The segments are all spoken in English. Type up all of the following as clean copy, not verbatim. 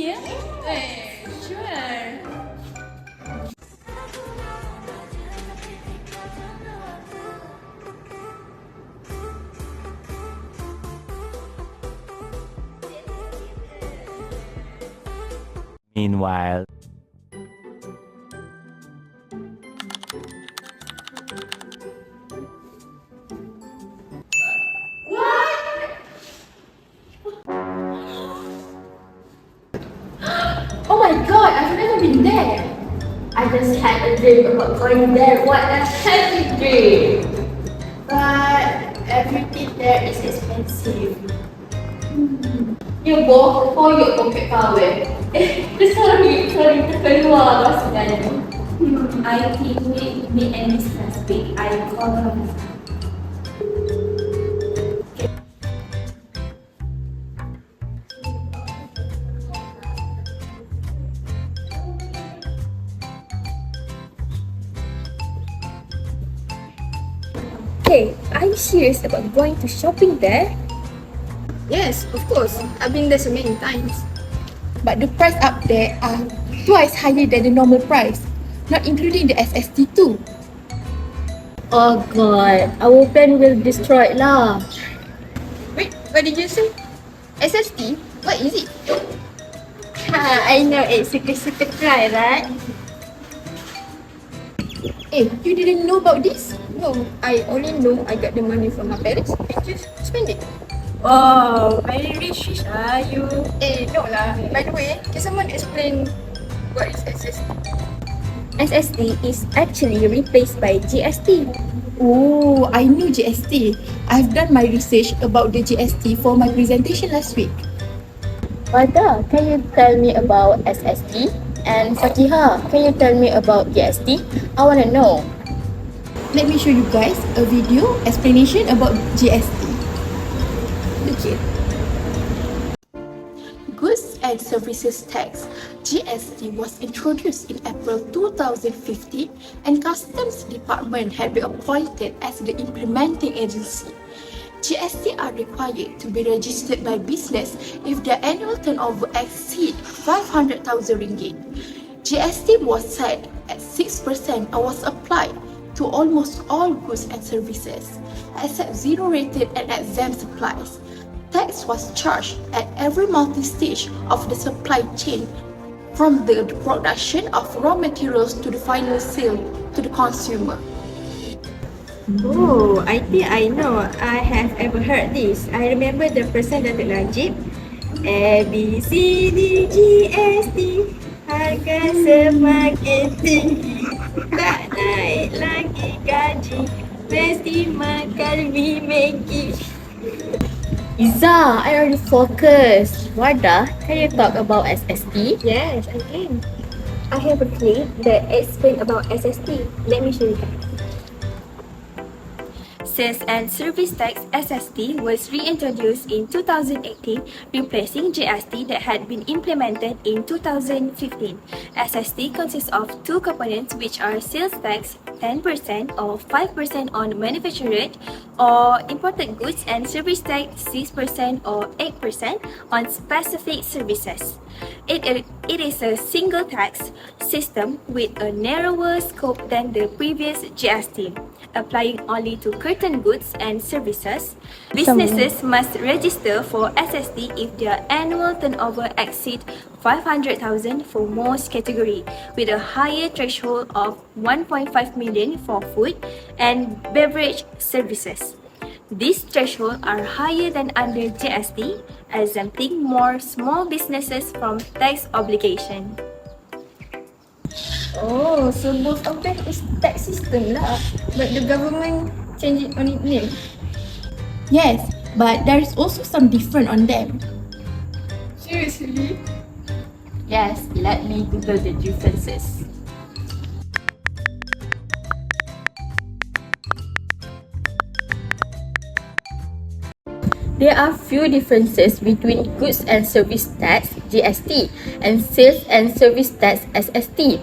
ya? Sure. Meanwhile. Oh my god, I've never been there. I just had a dream about going there. What a happy dream. But everything there is expensive. You both for your pocket power. Sorry, terkeluar maksudnya. I think me and Miss Nasbik, I call her. Hey, are you serious about going to shopping there? Yes, of course. I've been there so many times. But the price up there are twice higher than the normal price, not including the SST too. Oh god, our plan will destroy it lah. Wait, what did you say? SST? What is it? I know it's super cry, right? Eh, you didn't know about this? No, I only know I got the money from my parents and just spend it. Oh, very rich are you? Eh, no lah. By the way, can someone explain what is SST? SST is actually replaced by GST. Oh, I knew GST. I've done my research about the GST for my presentation last week. Wardah, can you tell me about SST? And Faqihah, can you tell me about GST? I wanna know. Let me show you guys a video explanation about GST. Look here. Goods and Services Tax (GST) was introduced in April 2015, and Customs Department had been appointed as the implementing agency. GST are required to be registered by business if their annual turnover exceed 500,000 ringgit. GST was set at 6% and was applied to almost all goods and services, except zero-rated and exempt supplies. Tax was charged at every multi-stage of the supply chain, from the production of raw materials to the final sale to the consumer. Oh, I think I know. I have ever heard this. I remember the person Datuk Najib. A, B, C, D, G, S, T. Harga semakin tinggi. Tak naik lagi gaji. Mesti makan mi Maggi. Izzah, I already focused. Wardah, can you talk about SST? Yes, I can. I have a clip that explains about SST. Let me show you guys. Sales and Service Tax (SST) was reintroduced in 2018, replacing GST that had been implemented in 2015. SST consists of two components, which are sales tax 10% or 5% on manufactured or imported goods, and service tax 6% or 8% on specific services. It is a single tax system with a narrower scope than the previous GST, applying only to certain goods and services. Businesses must register for SST if their annual turnover exceeds 500,000 for most category, with a higher threshold of 1.5 million for food and beverage services. These thresholds are higher than under GST, exempting more small businesses from tax obligation. Oh, so both of them is tax system lah, but the government change it on its name. Yes, but there is also some different on them. Seriously? Yes, let me Google the differences. There are few differences between Goods and Service Tax (GST) and Sales and Service Tax (SST).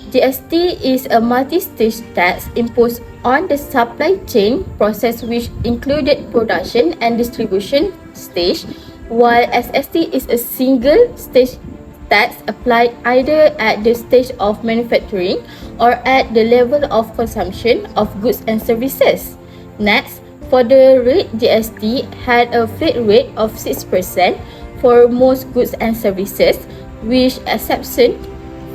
GST is a multi-stage tax imposed on the supply chain process, which included production and distribution stage, while SST is a single stage tax applied either at the stage of manufacturing or at the level of consumption of goods and services. Next, for the rate, GST had a flat rate of 6% for most goods and services, with exception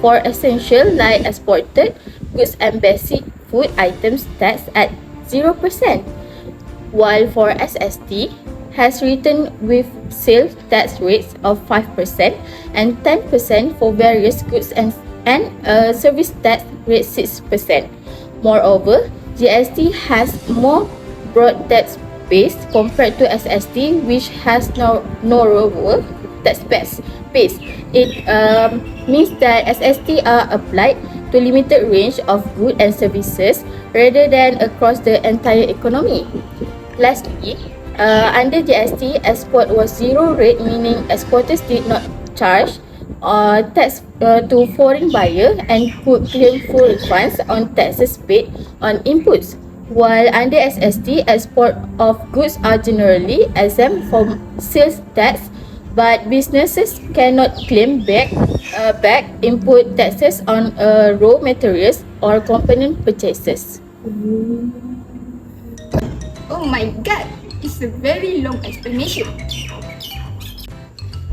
for essential like exported goods and basic food items tax at 0%, while for SST has written with sales tax rates of 5% and 10% for various goods and service tax rate 6%. Moreover, GST has more broad tax base compared to SST, which has narrower tax base. It means that SST are applied to limited range of goods and services rather than across the entire economy. Lastly, under GST, export was zero rate, meaning exporters did not charge tax to foreign buyer and could claim full refunds on taxes paid on inputs. While under SST, export of goods are generally exempt from sales tax, but businesses cannot claim back input taxes on raw materials or component purchases. Oh my god, it's a very long explanation.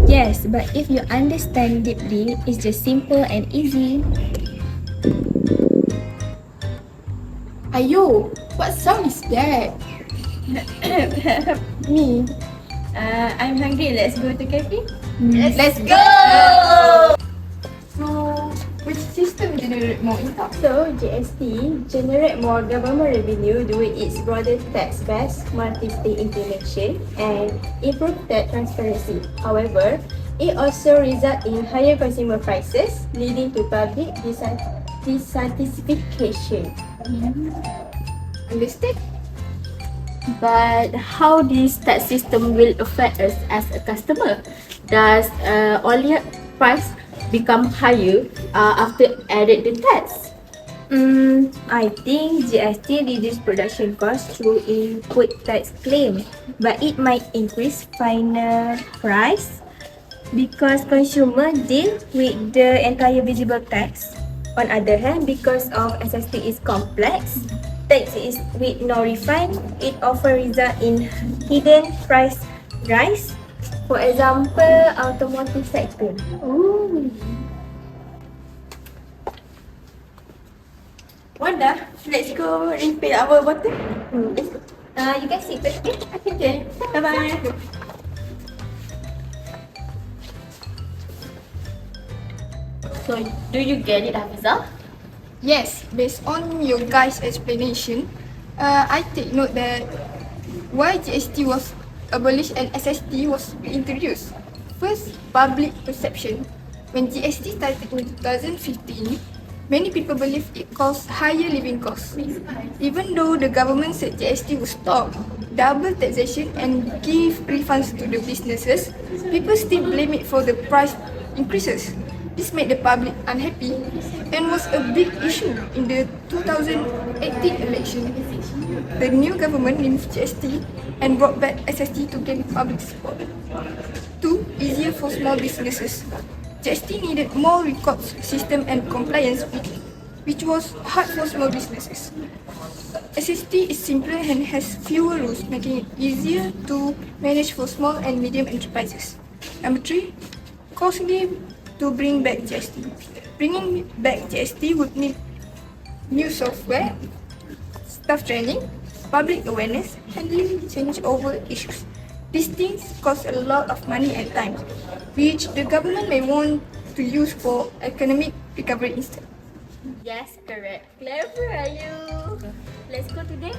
Yes, but if you understand deeply, it's just simple and easy. Ayo, what sound is that? Me. I'm hungry. Let's go to cafe. Let's go! So, which system generate more income? So, GST generate more government revenue due its broader tax base, multi-state implementation, and improve tax transparency. However, it also results in higher consumer prices, leading to public dissatisfaction. Understand? But how this tax system will affect us as a customer? Does only price become higher after added the tax? I think GST reduce production cost through input tax claim, but it might increase final price because consumer deal with the entire visible tax. On other hand, because of SST is complex, tax is with no refund, it often result in hidden price rise. For example, automotive sector. Wanda, let's go refill our bottle. Let's go. You can sit first, okay? Okay, bye-bye. So, do you get it, Hafiza? Yes, based on your guys' explanation, I take note that why GST was abolished and SST was introduced. First, public perception. When GST started in 2015, many people believe it caused higher living costs. Even though the government said GST would stop double taxation and give refunds to the businesses, people still blame it for the price increases. This made the public unhappy and was a big issue in the 2018 election. The new government removed GST and brought back SST to gain public support. 2. Easier for small businesses. GST needed more records, system and compliance, which was hard for small businesses. SST is simpler and has fewer rules, making it easier to manage for small and medium enterprises. Number 3. Costly to bring back GST. Bringing back GST would need new software, staff training, public awareness, handling changeover issues. These things cost a lot of money and time, which the government may want to use for economic recovery instead. Yes, correct. Clever are you? Let's go today.